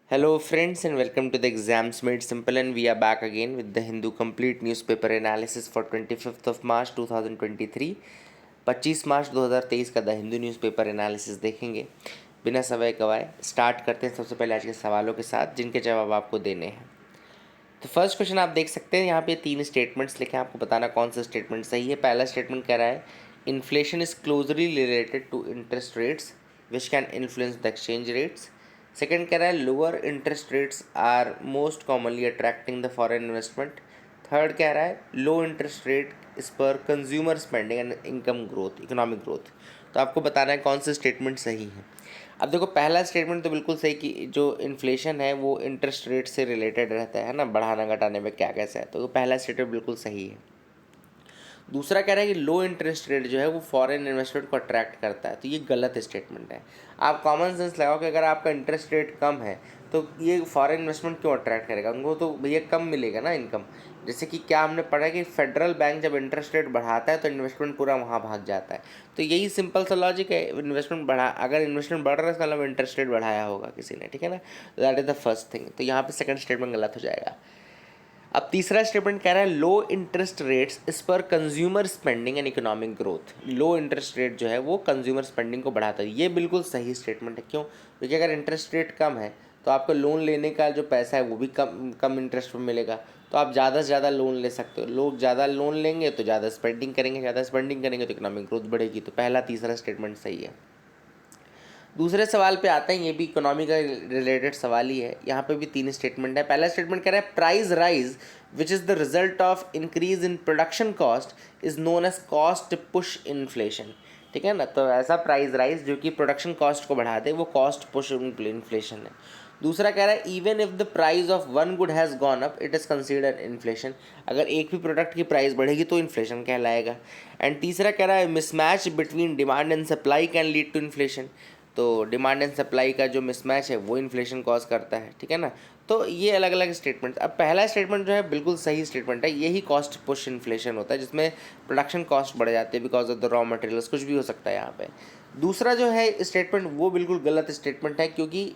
Hello, friends, and welcome to the Exams Made Simple. And we are back again with the Hindu Complete Newspaper Analysis for 25th of March 2023. 25 मार्च 2023 का the Hindu newspaper analysis देखेंगे। बिना समय गवाए start करते हैं सबसे पहले आज के सवालों के साथ, जिनके जवाब आपको देने हैं। तो फर्स्ट क्वेश्चन आप देख सकते हैं, यहाँ पे 3 स्टेटमेंट्स लिखे हैं, आपको बताना कौन सा स्टेटमेंट सही है। पहला स्टेटमेंट कह रहा है inflation is closely related to interest rates which can influence the exchange rates. Second कह रहा है lower interest rates are most commonly attracting the foreign investment. Third कह रहा है लो इंटरेस्ट रेट इस पर consumer spending and income growth, economic growth. तो आपको बताना है कौन सा स्टेटमेंट सही है। अब देखो, पहला स्टेटमेंट तो बिल्कुल सही कि जो इन्फ्लेशन है वो इंटरेस्ट रेट से रिलेटेड रहता है ना, बढ़ाना घटाने में क्या कैसा है, तो पहला स्टेटमेंट बिल्कुल सही है। दूसरा कह रहा है कि लो इंटरेस्ट रेट जो है वो फॉरेन इन्वेस्टमेंट को अट्रैक्ट करता है, तो ये गलत स्टेटमेंट है। आप कॉमन सेंस लगाओ कि अगर आपका इंटरेस्ट रेट कम है तो ये फॉरेन इन्वेस्टमेंट क्यों अट्रैक्ट करेगा, उनको तो भैया कम मिलेगा ना इनकम। जैसे कि क्या हमने पढ़ा है कि फेडरल बैंक जब इंटरेस्ट रेट बढ़ाता है तो इन्वेस्टमेंट पूरा वहाँ भाग जाता है। तो यही सिंपल सा लॉजिक है, इन्वेस्टमेंट बढ़ा, अगर इन्वेस्टमेंट बढ़ रहा है इसका मतलब इंटरेस्ट रेट बढ़ाया होगा किसी ने, ठीक है ना। That is the first thing. तो यहाँ पे सेकंड स्टेटमेंट गलत हो जाएगा। अब तीसरा स्टेटमेंट कह रहा है लो इंटरेस्ट रेट्स इस पर consumer spending and economic growth. Low interest rate जो है वो कंज्यूमर स्पेंडिंग को बढ़ाता है, ये बिल्कुल सही स्टेटमेंट है। क्यों? क्योंकि अगर इंटरेस्ट रेट कम है तो आपको लोन लेने का जो पैसा है वो भी कम कम इंटरेस्ट पर मिलेगा, तो आप ज़्यादा से ज़्यादा लोन ले सकते हो। लोग ज़्यादा लोन लेंगे तो ज़्यादा स्पेंडिंग करेंगे, ज़्यादा स्पेंडिंग करेंगे तो इकोनॉमिक ग्रोथ बढ़ेगी। तो पहला तीसरा स्टेटमेंट सही है। दूसरे सवाल पे आते हैं, ये भी इकोनॉमी का रिलेटेड सवाल ही है। यहाँ पे भी 3 स्टेटमेंट है। पहला स्टेटमेंट कह रहा है price rise which is the result of increase in production cost is known as cost push inflation, ठीक है ना। तो ऐसा प्राइस राइज जो कि प्रोडक्शन कॉस्ट को बढ़ा दे वो कॉस्ट पुश इन्फ्लेशन है। दूसरा कह रहा है even if the price of one good has gone up it is considered inflation. अगर एक भी प्रोडक्ट की प्राइस बढ़ेगी तो इन्फ्लेशन कहलाएगा। एंड तीसरा कह रहा है mismatch between demand and supply can lead to inflation. तो डिमांड एंड सप्लाई का जो मिसमैच है वो इन्फ्लेशन कॉज करता है, ठीक है ना। तो ये अलग अलग स्टेटमेंट। अब पहला स्टेटमेंट जो है बिल्कुल सही स्टेटमेंट है, यही कॉस्ट पुश इन्फ्लेशन होता है जिसमें प्रोडक्शन कॉस्ट बढ़ जाती है because of the raw materials, कुछ भी हो सकता है यहाँ पे। दूसरा जो है स्टेटमेंट वो बिल्कुल गलत स्टेटमेंट है, क्योंकि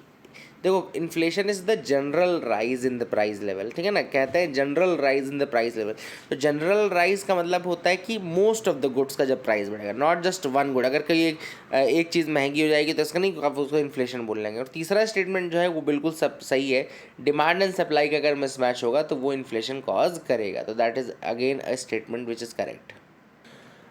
देखो inflation is the general rise in the price level, ठीक है ना। कहते हैं general rise in the price level, तो जनरल राइज का मतलब होता है कि मोस्ट ऑफ द गुड्स का जब प्राइस बढ़ेगा, नॉट जस्ट वन गुड। अगर कोई एक चीज़ महंगी हो जाएगी तो इसका नहीं आप उसको इन्फ्लेशन बोल लेंगे। और तीसरा स्टेटमेंट जो है वो बिल्कुल सब सही है, डिमांड एंड सप्लाई का अगर मिसमैच होगा तो वो इन्फ्लेशन कॉज करेगा। तो that is again a statement which is correct.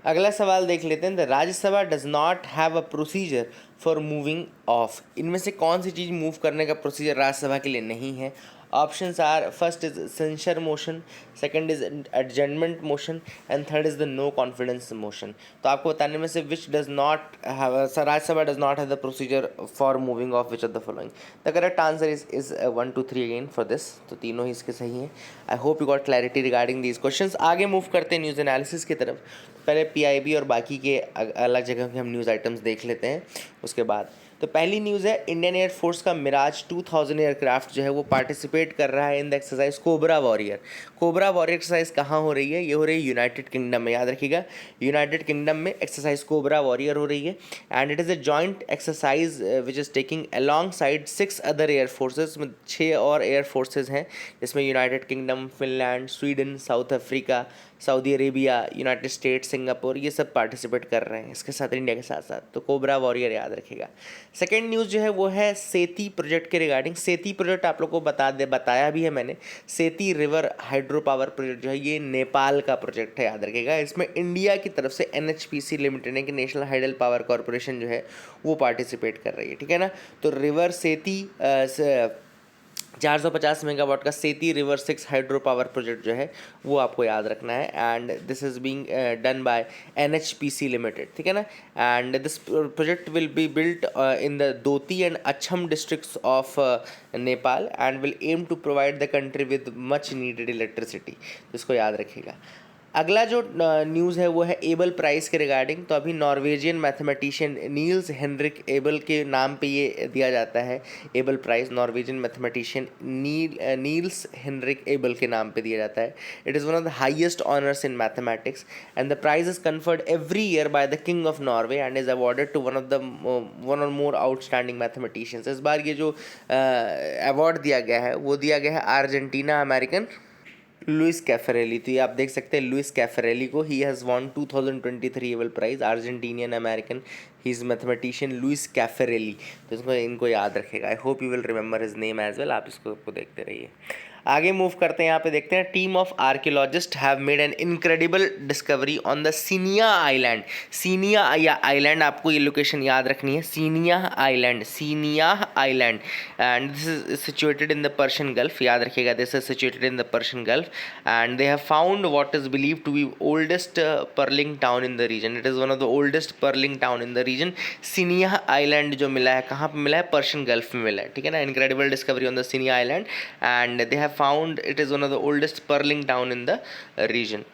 अगला सवाल देख लेते हैं। The Rajya Sabha does not have a procedure for moving of. इनमें से कौन सी चीज़ मूव करने का प्रोसीजर राज्यसभा के लिए नहीं है? Options are first is censure motion, second is adjournment motion and third is the no confidence motion. तो आपको बताने में से which does not have, Rajya Sabha does not have the procedure for moving of which of the following. The correct answer is 1 2 3 again for this. तो तीनों ही इसके सही हैं। I hope you got clarity regarding these questions. आगे move करते हैं news analysis की तरफ। पहले पीआईबी और बाकी के अलग जगह के हम न्यूज़ आइटम्स देख लेते हैं उसके बाद। तो पहली न्यूज़ है इंडियन एयरफोर्स का मिराज 2000 एयरक्राफ्ट जो है वो पार्टिसिपेट कर रहा है in the exercise cobra warrior. Cobra warrior exercise कहाँ हो रही है? ये हो रही है यूनाइटेड किंगडम में, याद रखिएगा यूनाइटेड किंगडम में एक्सरसाइज कोबरा वॉरियर हो रही है। And it is a joint exercise which is taking along side 6 other air forces. 6 और एयर फोर्सेज हैं जिसमें United kingdom, Finland, Sweden, south Africa, Saudi Arabia, United states, Singapore, ये सब participate कर रहे हैं इसके साथ, इंडिया के साथ साथ। तो कोबरा वॉरियर याद रखिएगा। सेकेंड न्यूज़ जो है वो है सेती प्रोजेक्ट के रिगार्डिंग। सेती प्रोजेक्ट आप लोग को बताया भी है मैंने। सेती रिवर हाइड्रो पावर प्रोजेक्ट जो है ये नेपाल का प्रोजेक्ट है, याद रखिएगा। इसमें इंडिया की तरफ से एनएचपीसी लिमिटेड है कि नेशनल हाइडल पावर कॉरपोरेशन जो है वो पार्टिसिपेट कर रही है, ठीक है ना। तो रिवर सेती 450 मेगावाट का सेती रिवर 6 हाइड्रो पावर प्रोजेक्ट जो है वो आपको याद रखना है। And this is being done by NHPC limited, ठीक है ना। And this project will be built in the Doti and Achham districts of Nepal and will aim to provide the country with much needed electricity. तो इसको याद रखिएगा। अगला जो न्यूज़ है वो है एबल प्राइज़ के रिगार्डिंग। तो अभी Norwegian mathematician Niels Henrik Abel के नाम पे ये दिया जाता है Abel prize. Norwegian mathematician Niels Henrik Abel के नाम पे दिया जाता है। It is one of the highest honours in mathematics and the prize is conferred every year by the king of Norway and is awarded to one or more outstanding mathematicians. इस बार ये जो award दिया गया है वो दिया गया है अर्जेंटीना अमेरिकन लुइस कैफरेली। तो ये आप देख सकते हैं लुइस कैफरेली को, he has won 2023 Abel prize, Argentinian American, he is mathematician Luis Caffarelli. तो इसको इनको याद रखेगा। I hope you will remember his name as well. आप इसको देखते रहिए। आगे मूव करते हैं, यहाँ पे देखते हैं team of archaeologists have made an incredible discovery on the Siniya island. Siniya या आइलैंड, आपको ये लोकेशन याद रखनी है, Siniya island, Siniya island, and this is situated in the Persian Gulf. याद रखिएगा, this is situated in the Persian Gulf and they have found what is believed to be oldest pearling town in the region. It is one of the oldest pearling town in the region. Siniya island जो मिला है कहाँ पे मिला है? Persian gulf में मिला है, ठीक है ना। Incredible discovery on the Siniya island and they have found it is one of the oldest pearling town in the region.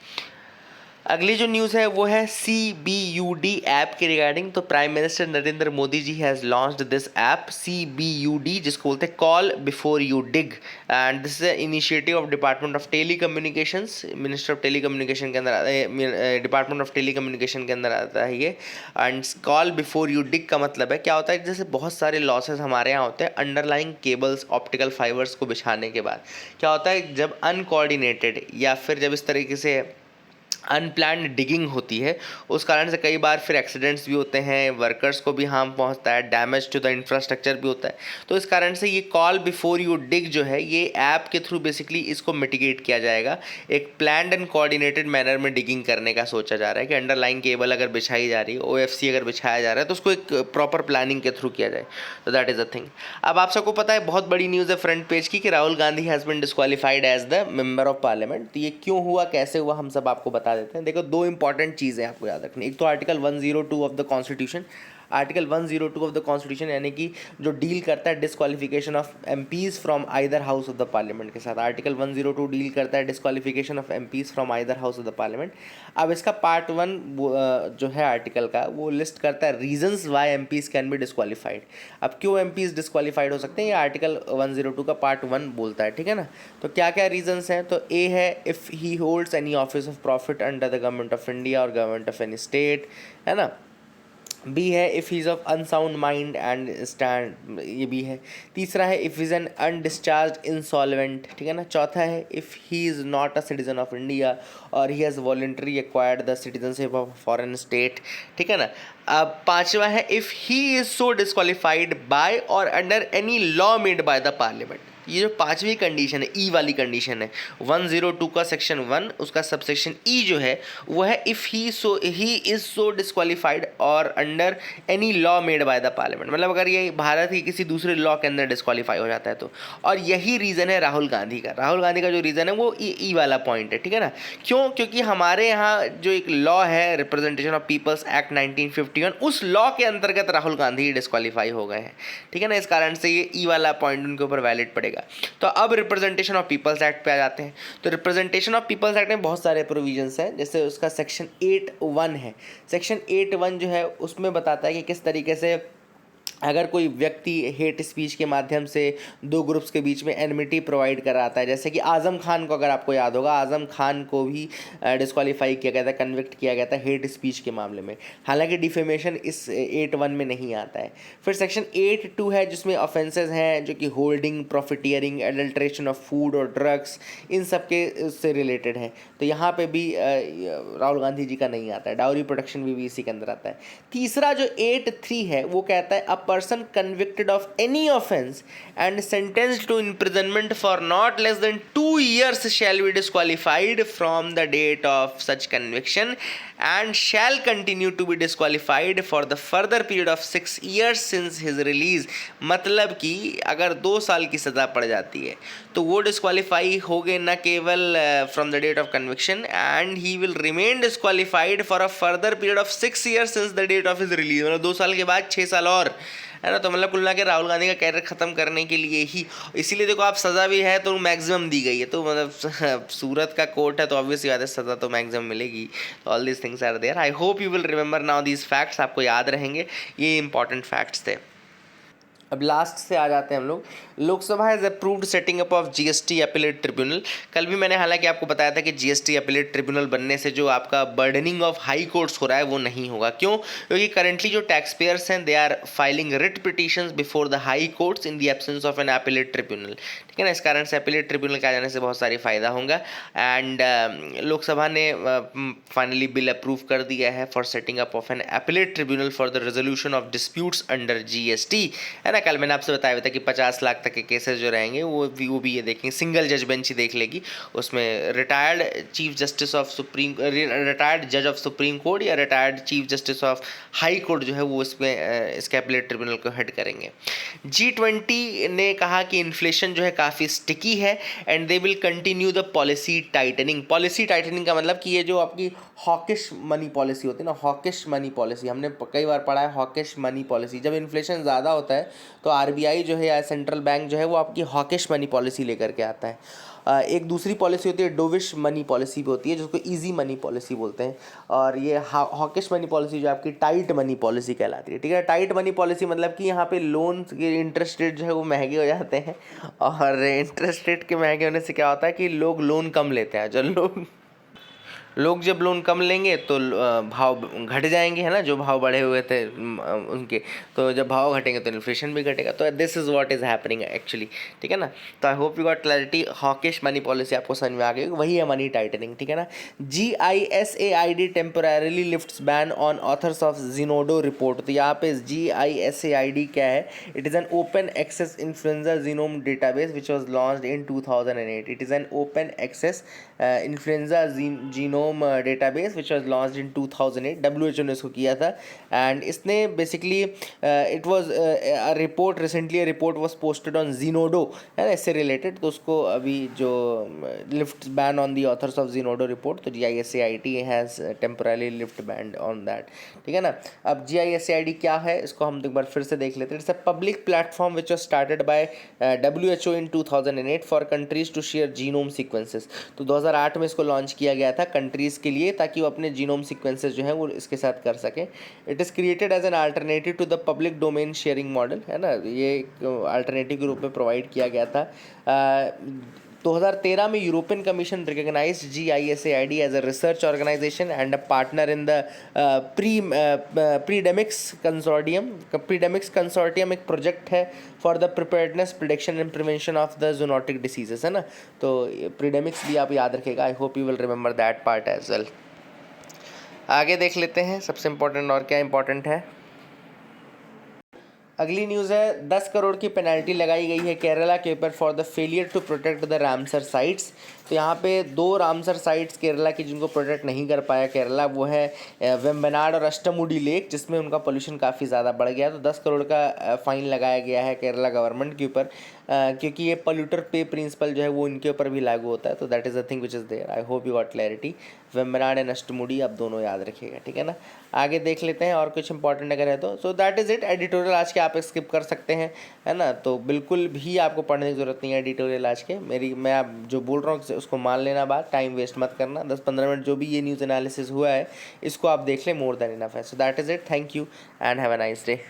अगली जो न्यूज़ है वो है CBUD ऐप के रिगार्डिंग। तो prime minister Narendra Modi ji has launched this app CBUD, जिसको बोलते हैं call before you dig, and this is initiative of department of telecommunications, minister of telecommunication के अंदर, डिपार्टमेंट ऑफ टेली कम्युनिकेशन के अंदर आता है ये। एंड कॉल बिफोर यू डिग का मतलब है क्या होता है, जैसे बहुत सारे लॉसेस हमारे यहाँ होते हैं अंडरलाइंग केबल्स, ऑप्टिकल फाइबर्स को बिछाने के बाद क्या होता है, जब अनकोऑर्डिनेटेड या फिर जब इस तरीके से अनप्लान्ड डिगिंग होती है, उस कारण से कई बार फिर एक्सीडेंट्स भी होते हैं, वर्कर्स को भी हार्म पहुंचता है, डैमेज टू द इंफ्रास्ट्रक्चर भी होता है। तो इस कारण से ये कॉल बिफोर यू डिग जो है, ये ऐप के थ्रू बेसिकली इसको मिटिगेट किया जाएगा। एक प्लान्ड एंड कोऑर्डिनेटेड मैनर में डिगिंग करने का सोचा जा रहा है कि अंडरलाइन केबल अगर बिछाई जा रही है, OFC अगर बिछाया जा रहा है, तो उसको एक प्रॉपर प्लानिंग के थ्रू किया जाए। तो दैट इज़ अ थिंग। अब आप सबको पता है, बहुत बड़ी न्यूज़ है फ्रंट पेज की कि Rahul Gandhi has been disqualified as the member of parliament. तो ये क्यों हुआ, कैसे हुआ, हम सब आपको बता देते हैं। देखो, दो इंपॉर्टेंट चीज़ें आपको याद रखनी। एक तो article 102 of the constitution, article 102 of the constitution यानी कि जो डील करता है disqualification of MPs from either house of the parliament के साथ। आर्टिकल 102 डील करता है disqualification of MPs from either house of the parliament. अब इसका पार्ट 1 जो है आर्टिकल का, वो लिस्ट करता है reasons Y MPs can be disqualified. अब क्यों MPs डिस्क्वालिफाइड हो सकते हैं, ये आर्टिकल 102 का पार्ट 1 बोलता है, ठीक है ना। तो क्या क्या रीजंस हैं, तो ए है if he holds any office of profit under the government of India or government of any state, है ना। बी है if he is of unsound mind and stand, ये भी है। तीसरा है if is an undischarge insolvent, ठीक है ना। चौथा है if he is not a citizen of India or he has voluntary acquired the citizenship of foreign state, ठीक है ना। अब पांचवा है if he is so disqualified by or under any law made by the parliament. ये जो पांचवी condition है, ई वाली कंडीशन है 102 का सेक्शन 1, उसका सबसेक्शन ई जो है वो है if he is so disqualified or under any law made by the parliament, मतलब अगर ये भारत की किसी दूसरे लॉ के अंदर डिस्क्वालीफाई हो जाता है तो। और यही रीज़न है राहुल गांधी का। राहुल गांधी का जो रीज़न है वो ई वाला पॉइंट है, ठीक है ना। क्यों? क्योंकि हमारे यहाँ जो एक लॉ है रिप्रेजेंटेशन ऑफ पीपल्स एक्ट 1951, उस लॉ के अंतर्गत राहुल गांधी डिस्क्वालीफाई हो गए हैं, ठीक है ना। इस कारण से ये ई वाला पॉइंट उनके ऊपर वैलिड पड़ेगा। तो अब रिप्रेजेंटेशन ऑफ पीपल्स एक्ट पे आ जाते हैं। तो रिप्रेजेंटेशन ऑफ पीपल्स एक्ट में बहुत सारे प्रोविजंस हैं, जैसे उसका सेक्शन 8(1) है। सेक्शन 8(1) जो है उसमें बताता है कि किस तरीके से अगर कोई व्यक्ति हेट स्पीच के माध्यम से दो ग्रुप्स के बीच में एनमिटी प्रोवाइड कराता है, जैसे कि आज़म खान को अगर आपको याद होगा, आज़म खान को भी डिस्क्वालीफाई किया गया था, कन्विक्ट किया गया था हेट स्पीच के मामले में। हालांकि डिफेमेशन इस 8(1) में नहीं आता है। फिर सेक्शन 8(2) है जिसमें ऑफेंसेस हैं जो कि holding, profiteering, adulteration of food और ड्रग्स, इन सब के उससे रिलेटेड है। तो यहाँ पे भी राहुल गांधी जी का नहीं आता है। डाउरी प्रोटेक्शन भी इसी के अंदर आता है। तीसरा जो 8(3) है वो कहता है person convicted of any offense and sentenced to imprisonment for not less than 2 years shall be disqualified from the date of such conviction and shall continue to be disqualified for the further period of 6 years since his release। मतलब कि अगर 2 साल की सज़ा पड़ जाती है तो वो डिस्क्वालीफाई हो गए न केवल from the date of conviction, and he will remain disqualified for a further period of 6 years since the date of his release. मतलब 2 साल के बाद 6 साल और है ना। तो मतलब कुल मिला के राहुल गांधी का कैरियर ख़त्म करने के लिए ही, इसीलिए देखो आप सज़ा भी है तो मैक्सिमम दी गई है, तो मतलब सूरत का कोर्ट है तो ऑब्वियसली बात है सज़ा तो मैक्सिमम मिलेगी। All these things are there. I hope you will remember now these facts, आपको याद रहेंगे, ये इंपॉर्टेंट फैक्ट्स थे। अब लास्ट से आ जाते हैं हम लोग। Lok Sabha has approved setting up of GST appellate tribunal. कल भी मैंने हालांकि आपको बताया था कि जीएसटी अपीलेट ट्रिब्यूनल बनने से जो आपका बर्डनिंग ऑफ हाई कोर्ट्स हो रहा है वो नहीं होगा। क्यों? क्योंकि करंटली जो टैक्स पेयर्स हैं they are filing writ petitions before the high courts in the absence of an appellate tribunal, ठीक है ना। इस कारण से अपीलेट ट्रिब्यूनल के आ जाने से बहुत सारी फ़ायदा होगा। एंड लोकसभा ने फाइनली बिल अप्रूव कर दिया है for setting up of an appellate tribunal for the resolution of disputes under GST, है ना। कल मैंने आपसे बताया था कि 50 लाख तक के केसेस जो रहेंगे वो भी ये देखेंगे, सिंगल जज बेंच ही देख लेगी। उसमें retired chief justice of supreme, retired जज ऑफ सुप्रीम कोर्ट या retired chief justice of high court जो है वो इसमें इसके अपीलेट ट्रिब्यूनल को हेड करेंगे। G20 ने कहा कि इन्फ्लेशन जो है काफ़ी स्टिकी है and they will continue the policy tightening. Policy tightening का मतलब कि ये जो आपकी हॉकिश मनी पॉलिसी होती है ना, हॉकिश मनी पॉलिसी, हमने कई बार पढ़ा है हॉकिश मनी पॉलिसी। जब इन्फ्लेशन ज़्यादा होता है तो आरबीआई जो है या सेंट्रल बैंक जो है वो आपकी हॉकिश मनी पॉलिसी लेकर के आता है। एक दूसरी पॉलिसी होती है डोविश मनी पॉलिसी भी होती है जिसको इजी मनी पॉलिसी बोलते हैं, और ये हॉकिश मनी पॉलिसी जो आपकी टाइट मनी पॉलिसी कहलाती है, ठीक है। टाइट मनी पॉलिसी मतलब कि यहाँ पे लोन के इंटरेस्ट रेट जो है वो महंगे हो जाते हैं, और इंटरेस्ट रेट के महंगे होने से क्या होता है कि लोग लोन कम लेते हैं। जो लोग जब लोन कम लेंगे तो भाव घट जाएंगे, है ना, जो भाव बढ़े हुए थे उनके, तो जब भाव घटेंगे तो इन्फ्लेशन भी घटेगा। तो this is what is happening actually, ठीक है ना। तो आई hope you got clarity. Hawkish money policy आपको समझ में आ गई, वही है मनी टाइटनिंग, ठीक है ना। GISAID temporarily lifts ban on authors of Zenodo report. तो यहाँ पे GISAID क्या है? It is an open access influenza genome database which was launched in 2008। It is an open access influenza genome database which was launched in 2008। WHO ने इसको किया था and इसने basically it was report, recently a report was posted on Zenodo, है ना, इससे related. तो उसको अभी जो lift ban on the authors of Zenodo report, तो GISAID has temporarily lift ban on that, ठीक है ना। अब GISAID क्या है इसको हम एक बार फिर से देख लेते हैं। It's a public platform which was started by WHO in 2008 for countries to share genome sequences. तो 2008 में इसको लॉन्च किया गया था कंट्रीज़ के लिए ताकि वो अपने जीनोम सीक्वेंसेस जो हैं वो इसके साथ कर सकें। It is created as an alternative to the public domain sharing model, है ना, ये एक अल्टरनेटिव के रूप में प्रोवाइड किया गया था। 2013 में European commission recognise GISAID as a research organisation and a partner in the Predemics consortium. Predemics consortium एक प्रोजेक्ट है for the preparedness, prediction and prevention of the zoonotic diseases, है ना। तो प्रीडेमिक्स भी आप याद रखेगा। I hope you will remember that part as well. आगे देख लेते हैं सबसे इम्पोर्टेंट और क्या इम्पोर्टेंट है। अगली न्यूज़ है 10 करोड़ की पेनल्टी लगाई गई है केरला के ऊपर for the failure to protect the Ramsar sites. तो यहाँ पे 2 रामसर साइट्स केरला की जिनको प्रोटेक्ट नहीं कर पाया केरला, वो है वेम्बनाड और अष्टमुडी लेक, जिसमें उनका पोल्यूशन काफ़ी ज़्यादा बढ़ गया। तो 10 करोड़ का फ़ाइन लगाया गया है केरला गवर्नमेंट के ऊपर, क्योंकि ये पोल्यूटर पे प्रिंसिपल जो है वो इनके ऊपर भी लागू होता है। तो that is the thing which is there. I hope you got clarity. Vembanad and Ashtamudi आप दोनों याद रखिएगा, ठीक है ना। आगे देख लेते हैं और कुछ इंपॉर्टेंट अगर है तो। So that is it. Editorial आज के आप स्किप कर सकते हैं, है ना। तो बिल्कुल भी आपको पढ़ने की ज़रूरत नहीं है एडिटोरियल आज के। मैं आप जो बोल रहा हूँ उसको मान लेना, बात टाइम वेस्ट मत करना। 10-15 मिनट जो भी ये न्यूज़ एनालिसिस हुआ है इसको आप देख लें, मोर देन इनफ है। So that is it. Thank you and have a nice day.